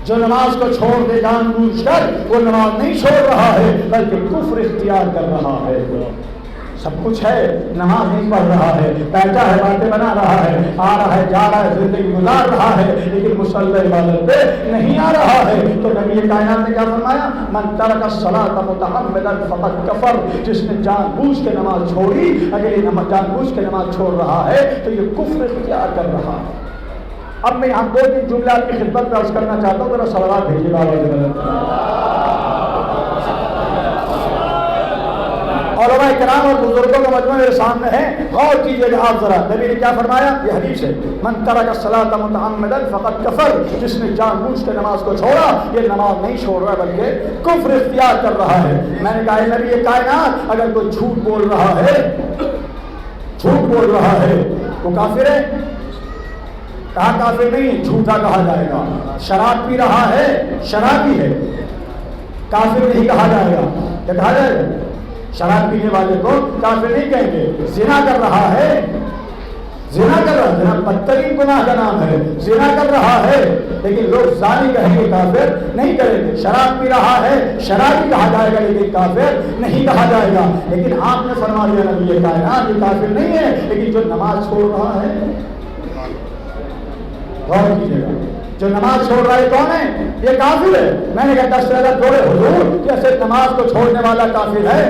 جو نماز کو چھوڑ دے جان بوجھ کر، وہ نماز نہیں چھوڑ رہا ہے بلکہ کفر اختیار کر رہا ہے۔ سب کچھ ہے، نماز نہیں پڑھ رہا ہے، بیٹھا ہے، باتیں بنا رہا ہے، آ رہا ہے، جا رہا ہے، زندگی گزار رہا ہے، لیکن مصلی عبادت پہ نہیں آ رہا ہے۔ تو نبی کائنات نے کیا فرمایا؟ من ترک الصلاۃ متعمدا فقد کفر، جس نے جان بوجھ کے نماز چھوڑی، اگر یہ جان بوجھ کے نماز چھوڑ رہا ہے تو یہ کفر اختیار کر رہا ہے۔ اب میں یہاں 2-3 جملات کی خدمت میں عرض کرنا چاہتا ہوں، ذرا صلوات بھیجیے بابا جی۔ علماء کرام اور بزرگوں کا مجموعہ میرے سامنے ہے، غور کیجیے گا آپ ذرا۔ نبی نے کیا فرمایا؟ یہ حدیث ہے، من ترک الصلاۃ متعمدا فقد کفر، جس نے جان بوجھ کے نماز کو چھوڑا، یہ نماز نہیں چھوڑ رہا بلکہ کفر اختیار کر رہا ہے۔ میں نے کہا نبی کائنات اگر کوئی جھوٹ بول رہا ہے، جھوٹ بول رہا ہے وہ کافر ہے؟ کہا کافر نہیں، جھوٹا کہا جائے گا۔ شراب پی رہا ہے، شرابی ہے، کافر نہیں کہا جائے گا۔ کیا کہا جائے گا؟ شراب پینے والے کو کافر نہیں کہیں گے۔ زنا کر رہا ہے، زنا کر رہا ہے، زنا بدترین گناہ کا نام ہے، زنا کر رہا ہے، لیکن لوگ زانی کہیں گے، کافر نہیں کریں گے۔ شراب پی رہا ہے، شرابی کہا جائے گا لیکن کافر نہیں کہا جائے گا۔ لیکن آپ نے فرما دیا نبی کائنات یہ کافر نہیں ہے، لیکن جو نماز چھوڑ رہا ہے، غور کیجیے گا، جو نماز چھوڑ رہا ہے کون ہے؟ یہ کافر ہے۔ میں نے کہا 10 زیادہ تھوڑے حضور جیسے نماز کو چھوڑنے والا کافر ہے،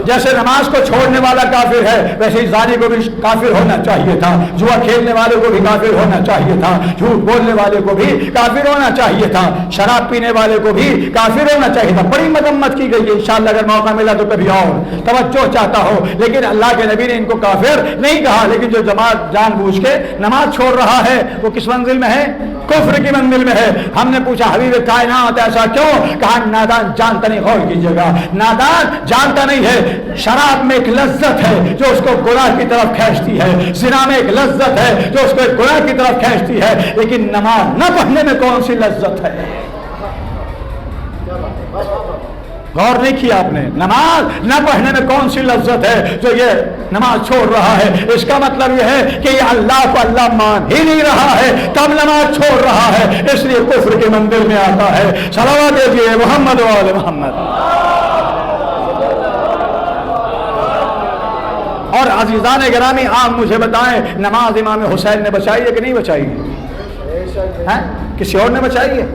جیسے نماز کو چھوڑنے والا کافر ہے ویسے ہی زانی کو بھی کافر ہونا چاہیے تھا، جوا کھیلنے والے کو بھی کافر ہونا چاہیے تھا، جھوٹ بولنے والے کو بھی کافر ہونا چاہیے تھا، شراب پینے والے کو بھی کافر ہونا چاہیے تھا۔ بڑی مذمت کی گئی ہے، انشاءاللہ اگر موقع ملا تو کبھی اور توجہ چاہتا ہو، لیکن اللہ کے نبی نے ان کو کافر نہیں کہا۔ لیکن جو جماعت جان بوجھ کے نماز چھوڑ رہا ہے وہ کس منزل میں ہے؟ کفر کی منزل میں ہے۔ ہم نے پوچھا حبیب کائنات ایسا کیوں؟ کہا نادان جانتا نہیں، غور کیجیے گا، نادان جانتا نہیں ہے شراب میں ایک لذت ہے جو اس کو گناہ کی طرف کھینچتی ہے، زنا میں ایک لذت ہے جو اس کو گناہ کی طرف کھینچتی ہے، لیکن نماز نہ پڑھنے میں کون سی لذت ہے؟ غور نہیں کیا آپ نے؟ نماز نہ پڑھنے میں کون سی لذت ہے جو یہ نماز چھوڑ رہا ہے؟ اس کا مطلب یہ ہے کہ یہ اللہ کو اللہ مان ہی نہیں رہا ہے، تب نماز چھوڑ رہا ہے، اس لیے کفر کے مندر میں آتا ہے۔ صلوات دیجیے محمد و آل محمد۔ اور عزیزان گرامی آپ مجھے بتائیں نماز امام حسین نے بچائی ہے کہ نہیں بچائی ہے؟ کسی اور نے بچائی ہے؟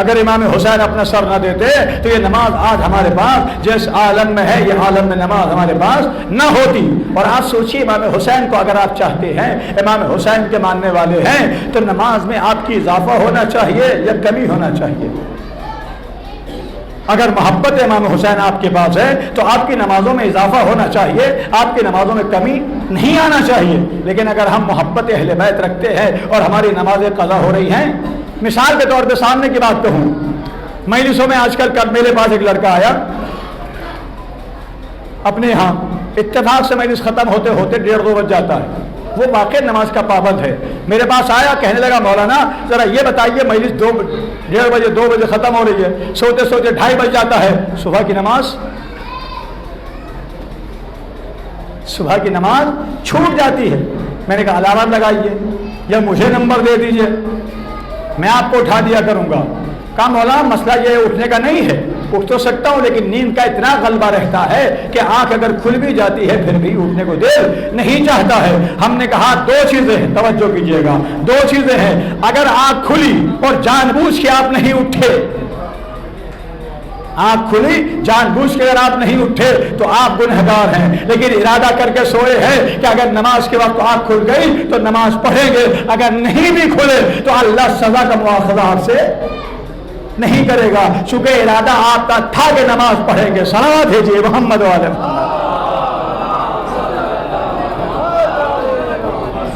اگر امام حسین اپنا سر نہ دیتے تو یہ نماز آج ہمارے پاس جس عالم میں ہے، یہ عالم میں نماز ہمارے پاس نہ ہوتی۔ اور آپ سوچیے امام حسین کو اگر آپ چاہتے ہیں، امام حسین کے ماننے والے ہیں، تو نماز میں آپ کی اضافہ ہونا چاہیے یا کمی ہونا چاہیے؟ اگر محبت امام حسین آپ کے پاس ہے تو آپ کی نمازوں میں اضافہ ہونا چاہیے، آپ کی نمازوں میں کمی نہیں آنا چاہیے۔ لیکن اگر ہم محبت اہل بیت رکھتے ہیں اور ہماری نمازیں قضا ہو رہی ہیں، مثال کے طور پہ سامنے کی بات کہوں، مجلسوں میں آج کل میرے پاس ایک لڑکا آیا اپنے یہاں، اتفاق سے مجلس ختم ہوتے ہوتے 1:30-2 بج جاتا ہے، وہ واقع نماز کا پابند ہے، میرے پاس آیا، کہنے لگا مولانا ذرا یہ بتائیے مجلس 1:30 بجے 2 بجے ختم ہو رہی ہے، سوتے سوتے 2:30 بج جاتا ہے، صبح کی نماز چھوٹ جاتی ہے۔ میں نے کہا الارم لگائیے یا مجھے نمبر دے دیجئے، میں آپ کو اٹھا دیا کروں گا۔ کہا مولانا مسئلہ یہ اٹھنے کا نہیں ہے، اٹھ تو سکتا ہوں لیکن نیند کا اتنا غلبہ رہتا ہے کہ آنکھ اگر کھل بھی جاتی ہے پھر بھی اٹھنے کو دل نہیں چاہتا ہے۔ ہم نے کہا دو چیزیں ہیں، توجہ کیجئے گا، دو چیزیں ہیں۔ اگر آنکھ کھلی اور جان بوجھ کے آپ نہیں اٹھے، آنکھ کھلی جان بوجھ کے اگر آپ نہیں اٹھے تو آپ گنہگار ہیں، لیکن ارادہ کر کے سوئے ہیں کہ اگر نماز کے وقت آنکھ کھل گئی تو نماز پڑھیں گے، اگر نہیں بھی کھلے تو اللہ سزا کا مواخذہ آپ سے نہیں کرے گا، چونکہ ارادہ آپ کا تھا کہ نماز پڑھیں گے۔ صلوات بھیجیے محمد والے محمد۔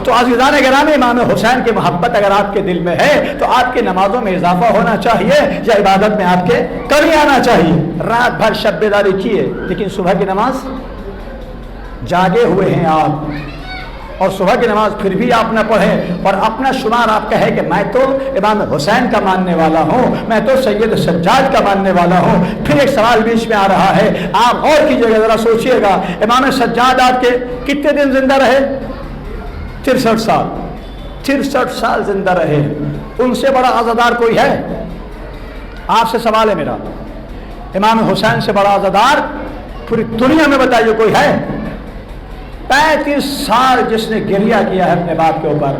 تو عزیزان گرامی، امام حسین کی محبت اگر آپ کے دل میں ہے تو آپ کی نمازوں میں اضافہ ہونا چاہیے یا عبادت میں آپ کے کمی آنا چاہیے۔ رات بھر شب بیداری کیے لیکن صبح کی نماز جاگے ہوئے ہیں آپ، اور صبح کی نماز پھر بھی آپ نہ پڑھیں اور اپنا شمار آپ کہے کہ میں تو امام حسین کا ماننے والا ہوں، میں تو سید سجاد کا ماننے والا ہوں۔ پھر ایک سوال بیچ میں آ رہا ہے، آپ غور کیجئے گا، ذرا سوچئے گا، امام سجاد آپ کے کتنے دن زندہ رہے؟ 63 سال، 63 سال زندہ رہے۔ ان سے بڑا عزادار کوئی ہے؟ آپ سے سوال ہے میرا، امام حسین سے بڑا عزادار پوری دنیا میں بتائیے کوئی ہے؟ 35 سال جس نے گریہ کیا ہے اپنے باپ کے اوپر،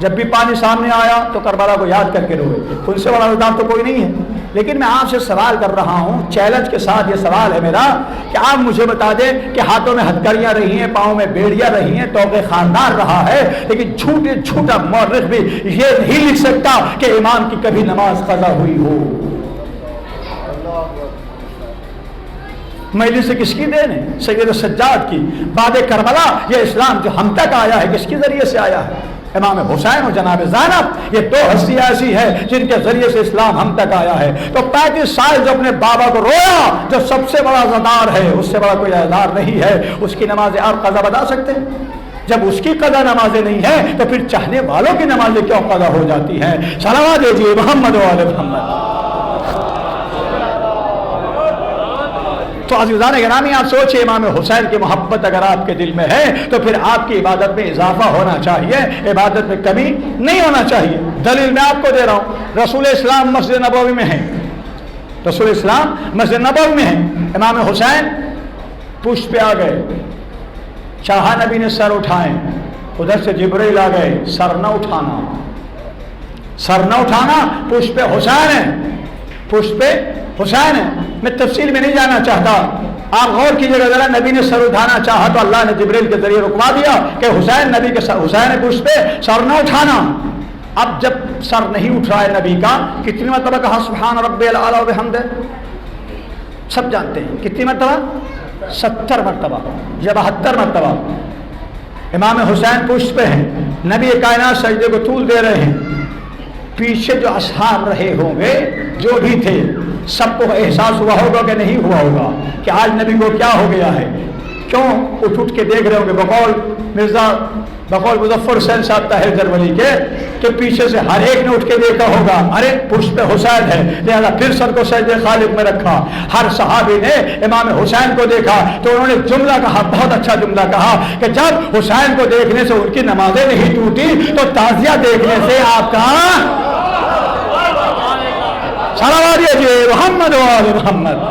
جب بھی پانی سامنے آیا تو کربلا کو یاد کر کے روئے، ان سے بڑا عزادار تو کوئی نہیں ہے۔ لیکن میں آپ سے سوال کر رہا ہوں، چیلنج کے ساتھ یہ سوال ہے میرا کہ آپ مجھے بتا دیں کہ ہاتھوں میں ہتھکڑیاں رہی ہیں، پاؤں میں بیڑیاں رہی ہیں، توقع خاندان رہا ہے، لیکن جھوٹا مورخ بھی یہ نہیں لکھ سکتا کہ امام کی کبھی نماز قضا ہوئی ہو۔ مجلس سے کس کی دین ہے؟ سید سجاد کی۔ بعد کربلا یہ اسلام جو ہم تک آیا ہے کس کے ذریعے سے آیا ہے؟ امام حسین اور جناب زینب، یہ دو ہستیاں ایسی ہیں جن کے ذریعے سے اسلام ہم تک آیا ہے۔ تو 35 سال جو اپنے بابا کو رویا، جو سب سے بڑا عزادار ہے، اس سے بڑا کوئی عزادار نہیں ہے، اس کی نمازیں آپ قضا بتا سکتے ہیں؟ جب اس کی قضا نمازیں نہیں ہیں تو پھر چاہنے والوں کی نمازیں کیوں قضا ہو جاتی ہیں؟ صلوات دیجیے محمد و آل محمد۔ تو عزیزان گرامی، آپ سوچئے امام حسین کی محبت اگر آپ کے دل میں ہے تو پھر آپ کی عبادت میں اضافہ ہونا چاہیے، عبادت میں کمی نہیں ہونا چاہیے۔ دلیل میں آپ کو دے رہا ہوں، رسول اسلام مسجد نبوی میں ہے، رسول اسلام مسجد نبوی میں ہے، امام حسین پشت پہ آ گئے، چاہا نبی نے سر اٹھائیں، ادھر سے جبرائیل آ گئے، سر نہ اٹھانا، سر نہ اٹھانا، پشت پہ حسین ہے، پشت پہ حسین ہے۔ میں تفصیل میں نہیں جانا چاہتا، آپ غور کیجئے گا ذرا، نبی نے سر اٹھانا چاہا تو اللہ نے جبریل کے ذریعے رکوا دیا کہ حسین نبی کے سر، حسین پشت پہ سر نہ اٹھانا۔ اب جب سر نہیں اٹھ رہا ہے نبی کا، کتنی مرتبہ کہا سبحان ربی الاعلی و بحمدہ؟ سب جانتے ہیں کتنی مرتبہ؟ 70 مرتبہ یا 72 مرتبہ۔ امام حسین پشت پہ ہیں، نبی کائنات سجدے کو طول دے رہے ہیں، پیچھے جو اصحاب رہے ہوں گے جو بھی تھے سب کو احساس ہوا ہوگا کہ نہیں ہوا ہوگا کہ آج نبی کو کیا ہو گیا ہے؟ کیوں اٹھ کے دیکھ رہے ہوں گے؟ بقول مظفر حسین صاحب طاہر جرولی کے کہ پیچھے سے ہر ایک نے اٹھ کے دیکھا ہوگا، ارے پشت پہ حسین ہے، لہذا پھر سر کو سجدے خالق میں رکھا۔ ہر صحابی نے امام حسین کو دیکھا تو انہوں نے جملہ کہا، بہت اچھا جملہ کہا کہ جب حسین کو دیکھنے سے ان کی نمازیں نہیں ٹوٹی تو تعزیہ دیکھنے سے آپ کا صلوات دیجیے محمد و آل محمد۔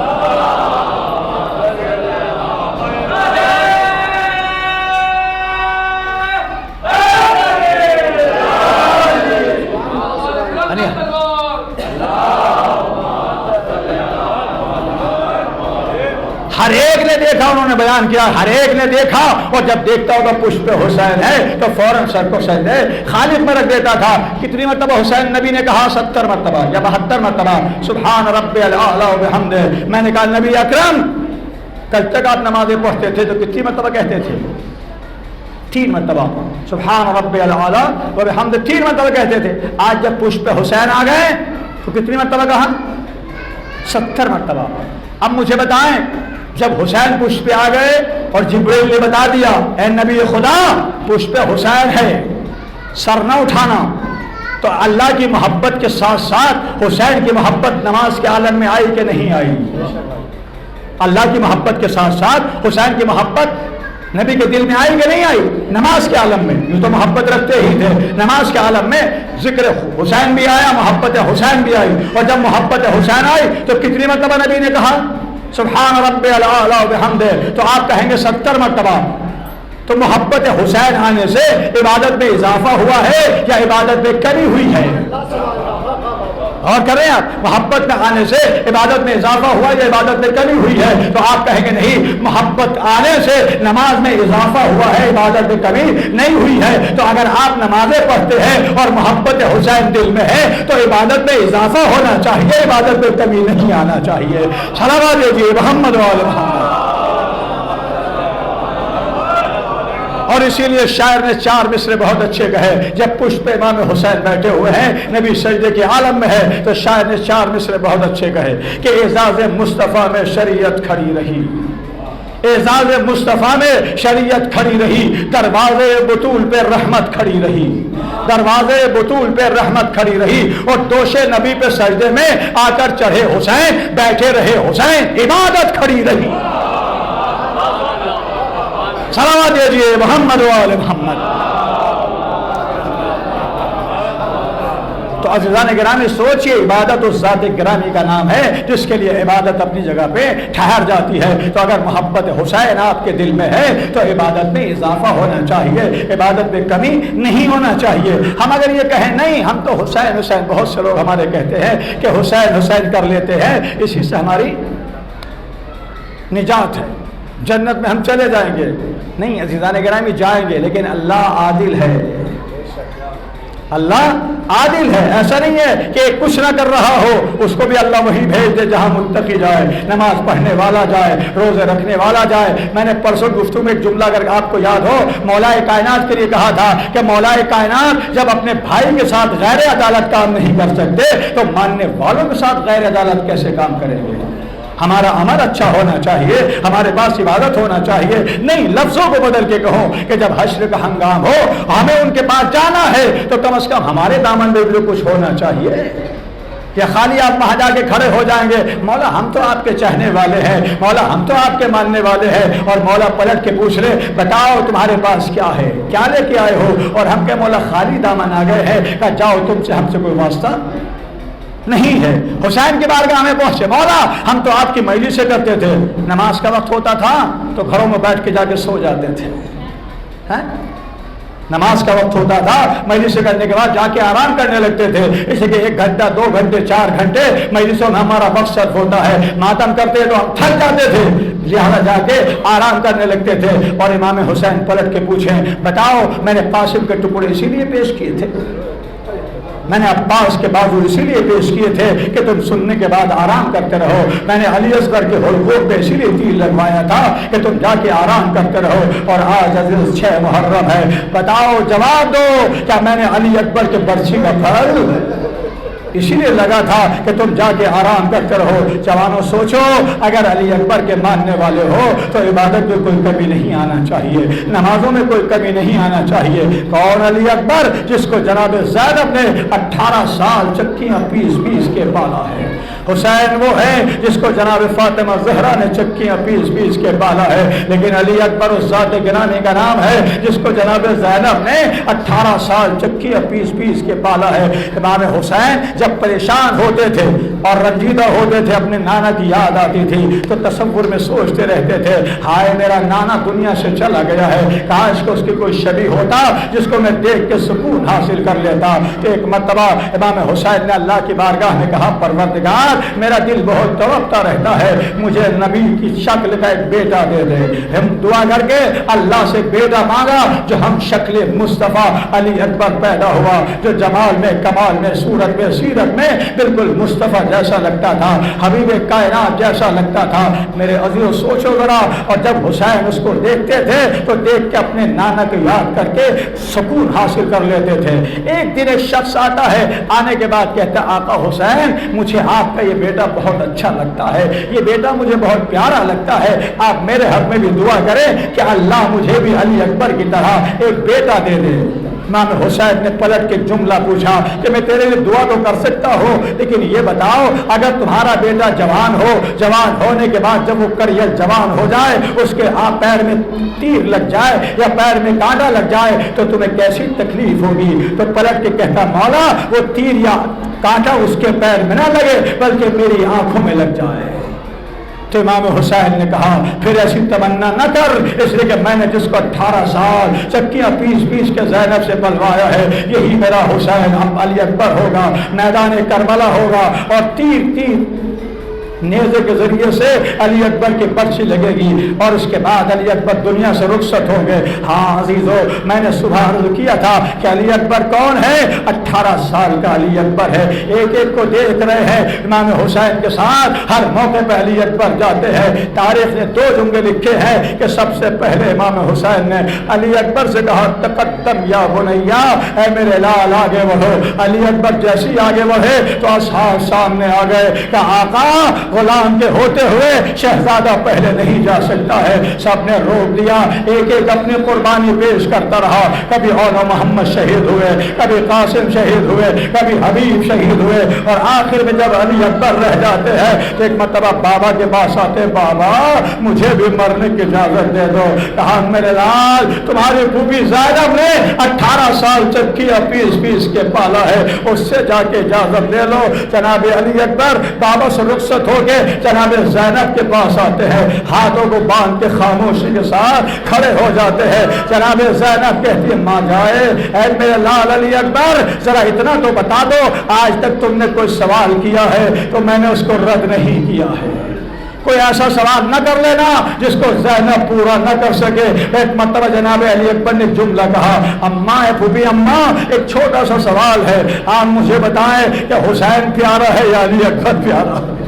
ہر ایک نے دیکھا، انہوں نے بیان کیا، ہر ایک نے دیکھا، اور جب دیکھتا ہوگا پشت پہ حسین ہے تو فوراً سر کو سجدے خالق میں رکھ دیتا تھا۔ کتنی مرتبہ حسین نبی نے کہا؟ 70 مرتبہ یا 72 مرتبہ سبحان ربی الاعلی و بحمدہ۔ میں نے کہا نبی اکرم کل تک آپ نمازیں پڑھتے تھے تو کتنی مرتبہ کہتے تھے؟ 3 مرتبہ سبحان ربی الاعلی و بحمدہ، 3 مرتبہ کہتے تھے۔ آج جب پشت پہ حسین آ گئے تو کتنی مرتبہ کہا؟ 70 مرتبہ۔ اب مجھے بتائیں، جب حسین پشت پہ آ گئے اور جبریل نے بتا دیا اے نبی خدا پشت پہ حسین ہے، سر نہ اٹھانا، تو اللہ کی محبت کے ساتھ ساتھ حسین کی محبت نماز کے عالم میں آئی کہ نہیں آئی؟ اللہ کی محبت کے ساتھ ساتھ حسین کی محبت نبی کے دل میں آئی کہ نہیں آئی؟ نماز کے عالم میں یوں تو محبت رکھتے ہی تھے، نماز کے عالم میں ذکر حسین بھی آیا، محبت حسین بھی آئی، اور جب محبت حسین آئی تو کتنی مرتبہ نبی نے کہا سبحان رب الاعلی وبحمدہ؟ تو آپ کہیں گے 70 مرتبہ۔ تو محبت حسین آنے سے عبادت میں اضافہ ہوا ہے یا عبادت میں کمی ہوئی ہے؟ اور کریں آپ، محبت میں آنے سے عبادت میں اضافہ ہوا یا عبادت میں کمی ہوئی ہے؟ تو آپ کہیں گے نہیں، محبت آنے سے نماز میں اضافہ ہوا ہے، عبادت میں کمی نہیں ہوئی ہے۔ تو اگر آپ نمازیں پڑھتے ہیں اور محبت حسین دل میں ہے تو عبادت میں اضافہ ہونا چاہیے، عبادت میں کمی نہیں آنا چاہیے۔ صلوات دیجیے محمد وعلی محمد۔ اور اسی لیے شاعر نے 4 مصرے بہت اچھے کہے، جب پشت پہ امام حسین بیٹھے ہوئے ہیں، نبی سجدے کے عالم میں ہے، تو شاعر نے 4 مصرے بہت اچھے کہے کہ اعزاز مصطفیٰ میں شریعت کھڑی رہی، اعزاز مصطفیٰ میں شریعت کھڑی رہی، دروازے بطول پہ رحمت کھڑی رہی، دروازے بطول پہ رحمت کھڑی رہی، اور دوش نبی پہ سجدے میں آ کر چڑھے حسین، بیٹھے رہے حسین، عبادت کھڑی رہی۔ صلوات دیجیے محمد وعلی محمد۔ تو عزیزان گرامی سوچئے، عبادت اس ذات گرامی کا نام ہے جس کے لیے عبادت اپنی جگہ پہ ٹھہر جاتی ہے۔ تو اگر محبت حسین آپ کے دل میں ہے تو عبادت میں اضافہ ہونا چاہیے، عبادت میں کمی نہیں ہونا چاہیے۔ ہم اگر یہ کہیں نہیں ہم تو حسین حسین، بہت سے لوگ ہمارے کہتے ہیں کہ حسین حسین کر لیتے ہیں، اسی سے ہماری نجات ہے، جنت میں ہم چلے جائیں گے۔ نہیں عزیزان گرامی، جائیں گے، لیکن اللہ عادل ہے، اللہ عادل ہے۔ ایسا نہیں ہے کہ کچھ نہ کر رہا ہو اس کو بھی اللہ وہی بھیج دے جہاں متقی جائے، نماز پڑھنے والا جائے، روزے رکھنے والا جائے۔ میں نے پرسوں گفتگو میں ایک جملہ اگر آپ کو یاد ہو، مولا کائنات کے لیے کہا تھا کہ مولا کائنات جب اپنے بھائی کے ساتھ غیر عدالت کام نہیں کر سکتے تو ماننے والوں کے ساتھ غیر عدالت کیسے کام کریں گے؟ ہمارا عمل اچھا ہونا چاہیے، ہمارے پاس عبادت ہونا چاہیے۔ نہیں لفظوں کو بدل کے کہو کہ جب حشر کا ہنگام ہو ہمیں ان کے پاس جانا ہے تو کم از کم ہمارے دامن میں بھی کچھ ہونا چاہیے، یا خالی آپ وہاں جا کے کھڑے ہو جائیں گے مولا ہم تو آپ کے چاہنے والے ہیں، مولا ہم تو آپ کے ماننے والے ہیں، اور مولا پلٹ کے پوچھ لے بتاؤ تمہارے پاس کیا ہے، کیا لے کے آئے ہو، اور ہم کہ مولا خالی دامن آ گئے ہیں، کہ جاؤ تم سے ہم سے کوئی واسطہ نہیں ہے۔ حسین کی بارگاہ میں پہنچے، مولا ہم تو آپ کی مجلس سے کرتے تھے، نماز کا وقت ہوتا تھا تو گھروں میں بیٹھ کے جا کے سو جاتے تھے، نماز کا وقت ہوتا تھا مجلس سے کرنے کے بعد جا کے آرام کرنے لگتے تھے، اس لیے 1 گھنٹہ 2 گھنٹے 4 گھنٹے مجلسوں میں ہمارا وقت صرف ہوتا ہے، ماتم کرتے تو ہم تھک جاتے تھے، لہٰذا جا کے آرام کرنے لگتے تھے۔ اور امام حسین پلٹ کے پوچھیں بتاؤ میں نے قاسم کے ٹکڑے اسی لیے پیش کیے تھے، میں نے عباس کے بازو اسی لیے پیش کیے تھے کہ تم سننے کے بعد آرام کرتے رہو، میں نے علی اصغر کے حلقوں پہ اسی لیے تیر لگوایا تھا کہ تم جا کے آرام کرتے رہو، اور آج عزیز 6 محرم ہے، بتاؤ جواب دو کیا میں نے علی اکبر کے برسی کا پھل اسی لیے لگا تھا کہ تم جا کے آرام کرتے رہو؟ جوانوں سوچو، اگر علی اکبر کے ماننے والے ہو تو عبادت میں کوئی کمی نہیں آنا چاہیے، نمازوں میں کوئی کمی نہیں آنا چاہیے۔ کون علی اکبر؟ جس کو جناب زینب نے 18 سال چکیاں پیس پیس کے پالا ہے۔ حسین وہ ہے جس کو جناب فاطمہ زہرا نے چکیاں پیس پیس کے پالا ہے، لیکن علی اکبر اس ذات گرامی کا نام ہے جس کو جناب زینب نے 18 سال چکیاں پیس پیس کے پالا ہے۔ امام حسین جب پریشان ہوتے تھے اور رنجیدہ ہوتے تھے، اپنے نانا کی یاد آتی تھی تو تصور میں سوچتے رہتے تھے ہائے میرا نانا دنیا سے چلا گیا ہے، کاش کہ اس کی کوئی شبیہ ہوتا جس کو میں دیکھ کے سکون حاصل کر لیتا۔ ایک مرتبہ امام حسین نے اللہ کی بارگاہ میں کہا پروردگار میرا دل بہت تڑپتا رہتا ہے، مجھے نبی کی شکل کا ایک بیٹا دے دے۔ ہم دعا کر کے اللہ سے بیٹا مانگا جو ہم شکل مصطفیٰ علی اکبر پیدا ہوا، جو جمال میں کمال میں صورت میں سیرت میں بالکل مصطفیٰ جیسا لگتا تھا، حبیب کائنات جیسا لگتا تھا۔ میرے عزیزو سوچو ذرا، اور جب حسین اس کو دیکھتے تھے تو دیکھ کے اپنے نانا کو یاد کر کے سکون حاصل کر لیتے تھے۔ ایک دن ایک شخص آتا ہے، آنے کے بعد کہتا آقا حسین مجھے آپ کا کا یہ بیٹا بہت اچھا لگتا ہے، یہ بیٹا مجھے بہت پیارا لگتا ہے، آپ میرے حق میں بھی دعا کریں کہ اللہ مجھے بھی علی اکبر کی طرح ایک بیٹا دے دے۔ امام حسین نے پلٹ کے جملہ پوچھا کہ میں تیرے لیے دعا تو کر سکتا ہوں، لیکن یہ بتاؤ اگر تمہارا بیٹا جوان ہو، جوان ہونے کے بعد جب وہ کریل جوان ہو جائے، اس کے پیر میں تیر لگ جائے یا پیر میں کانٹا لگ جائے تو تمہیں کیسی تکلیف ہوگی؟ تو پلٹ کے کہتا مولا وہ تیر یا کانٹا اس کے پیر میں نہ لگے بلکہ میری آنکھوں میں لگ جائے۔ تو امام حسین نے کہا پھر ایسی تمنا نہ کر، اس لیے کہ میں نے جس کو 18 سال چکیاں پیس پیس کے زینب سے پلوایا ہے، یہی میرا حسین اب علی اکبر ہوگا، میدان کربلا ہوگا، اور تیر نیزے کے ذریعے سے علی اکبر کی پرچھی لگے گی، اور اس کے بعد علی اکبر دنیا سے رخصت ہوں گے۔ ہاں عزیزو، میں نے صبح عرض کیا تھا کہ علی اکبر کون ہے؟ 18 سال کا علی اکبر ہے۔ ایک ایک کو دیکھ رہے ہیں، امام حسین کے ساتھ ہر موقع پہ علی اکبر جاتے ہیں۔ تاریخ نے 2 جملے لکھے ہیں کہ سب سے پہلے امام حسین نے علی اکبر سے کہا تقدم یا بنیا، اے میرے لال آگے بڑھو۔ علی اکبر جیسی آگے بڑھے تو اصحاب سامنے آ گئے کہ آقا غلام کے ہوتے ہوئے شہزادہ پہلے نہیں جا سکتا ہے۔ سب نے روک دیا، ایک ایک اپنی قربانی پیش کرتا رہا۔ کبھی اولا محمد شہید ہوئے، کبھی قاسم شہید ہوئے، کبھی حبیب شہید ہوئے، اور آخر میں جب علی اکبر رہ جاتے ہیں تو ایک مرتبہ بابا کے پاس آتے، بابا مجھے بھی مرنے کی اجازت دے دو۔ کہا میرے لال تمہاری پھوپھی زینب نے 18 سال چکیاں پیس پیس کے پالا ہے، اس سے جا کے اجازت لے لو۔ جناب علی اکبر بابا سے رخصت ہو کے جناب زینب کے پاس آتے ہیں، ہاتھوں کو باندھ کے خاموشی کے ساتھ کھڑے ہو جاتے ہیں۔ جناب زینب کہتی ہے ماں جائے، اے میرے لال علی اکبر ذرا اتنا تو بتا دو، آج تک تم نے کوئی سوال کیا ہے تو میں نے اس کو رد نہیں کیا ہے، کوئی ایسا سوال نہ کر لینا جس کو زینب پورا نہ کر سکے۔ ایک مرتبہ جناب علی اکبر نے جملہ کہا، اماں پھوپھی اماں ایک چھوٹا سا سوال ہے، آپ مجھے بتائیں کہ حسین پیارا ہے یا علی اکبر پیارا ہے؟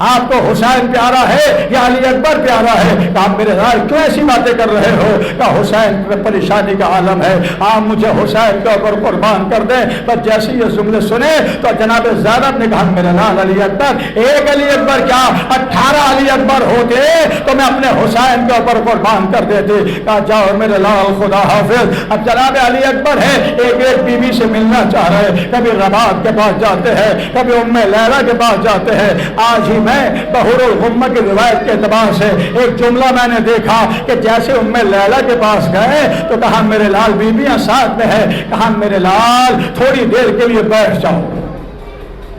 آپ کو حسین پیارا ہے یا علی اکبر پیارا ہے؟ آپ میرے ساتھ کیوں ایسی باتیں کر رہے ہو؟ کہ حسین میں پریشانی کا عالم ہے، آپ مجھے حسین کے اوپر قربان کر دیں۔ پر جیسے یہ جملے سنے تو جناب زینب نے کہا میرے لال علی اکبر، ایک علی اکبر کیا 18 علی اکبر ہوتے تو میں اپنے حسین کے اوپر قربان کر دیتے۔ کہا جاؤ میرے لال خدا حافظ۔ اب جناب علی اکبر ہے، ایک ایک بیوی سے ملنا چاہ رہے، کبھی رباب کے پاس جاتے ہیں، کبھی ام لیلا کے پاس جاتے ہیں۔ آج ہی میں بحور الغمہ کی روایت کے اعتبار سے ایک جملہ میں نے دیکھا کہ جیسے ام لیلا کے پاس گئے تو کہا میرے لال بیویاں ساتھ میں ہے، کہا میرے لال تھوڑی دیر کے لیے بیٹھ جاؤ،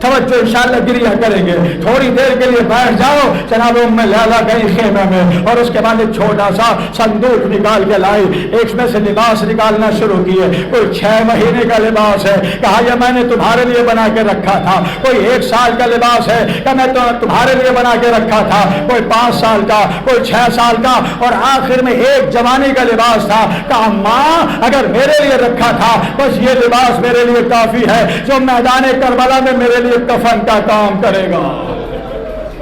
توجہ انشاءاللہ گریہ کریں گے، تھوڑی دیر کے لیے بیٹھ جاؤ۔ جناب ام لیلا گئی خیمے میں، اور اس کے بعد ایک چھوٹا سا صندوق نکال کے لائی، ایک میں سے لباس نکالنا شروع کیے۔ کوئی 6 مہینے کا لباس ہے، کہا یہ میں نے تمہارے لیے بنا کے رکھا تھا۔ کوئی 1 سال کا لباس ہے کہ میں تمہارے لیے بنا کے رکھا تھا۔ کوئی 5 سال کا، کوئی 6 سال کا، اور آخر میں ایک جوانی کا لباس تھا۔ کہا ماں اگر میرے لیے رکھا تھا بس یہ لباس میرے لیے کافی ہے، جو میدان کربلا میں میرے لیے کفن کا کام کرے گا،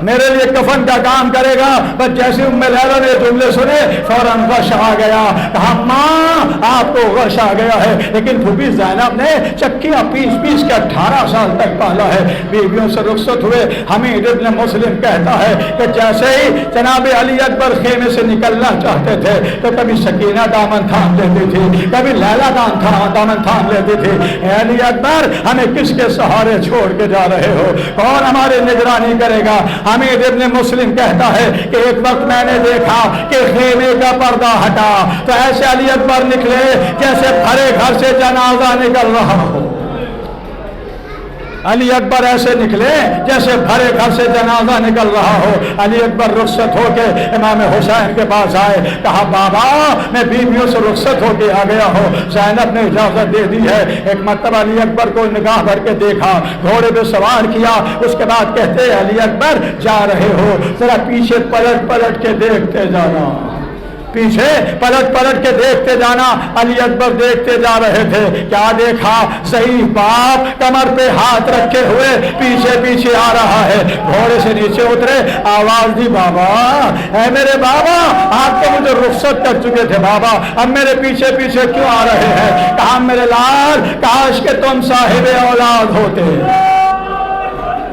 میرے لیے کفن کا کام کرے گا۔ بس جیسے ام لیلا نے جملے سنے فوراً غش آ گیا۔ کہا ماں آپ کو غش آ گیا ہے، لیکن پھوپھی زینب نے چکیاں پیس پیس کے 18 سال تک پالا ہے۔ بیویوں سے رخصت ہوئے۔ حمید ابن مسلم کہتا ہے کہ جیسے ہی جناب علی اکبر خیمے سے نکلنا چاہتے تھے تو کبھی سکینہ دامن تھام لیتی تھی، کبھی لیلا دامن تھام لیتی تھی۔ اے علی اکبر ہمیں کس کے سہارے چھوڑ کے جا رہے ہو؟ کون ہماری نگرانی کرے گا؟ حمید ابن مسلم کہتا ہے کہ ایک وقت میں نے دیکھا کہ خیمے کا پردہ ہٹا تو ایسے علی اکبر نکلے جیسے بھرے گھر سے جنازہ نکل رہا ہو۔ علی اکبر ایسے نکلے جیسے بھرے گھر سے جنازہ نکل رہا ہو۔ علی اکبر رخصت ہو کے امام حسین کے پاس آئے، کہا بابا میں بیویوں سے رخصت ہو کے آ گیا ہوں، زینب نے اجازت دے دی ہے۔ ایک مرتبہ علی اکبر کو نگاہ بھر کے دیکھا، گھوڑے پہ سوار کیا، اس کے بعد کہتے علی اکبر جا رہے ہو ذرا پیچھے پلٹ پلٹ کے دیکھتے جانا، پیچھے پلٹ پلٹ کے دیکھتے جانا۔ علی اکبر دیکھتے جا رہے تھے، کیا دیکھا؟ ضعیف باپ کمر پہ ہاتھ رکھے ہوئے پیچھے پیچھے آ رہا ہے۔ گھوڑے سے نیچے اترے، آواز دی بابا اے میرے بابا آپ تو مجھے رخصت کر چکے تھے بابا، اب میرے پیچھے پیچھے کیوں آ رہے ہیں؟ کہا میرے لال کاش کہ تم صاحب اولاد ہوتے،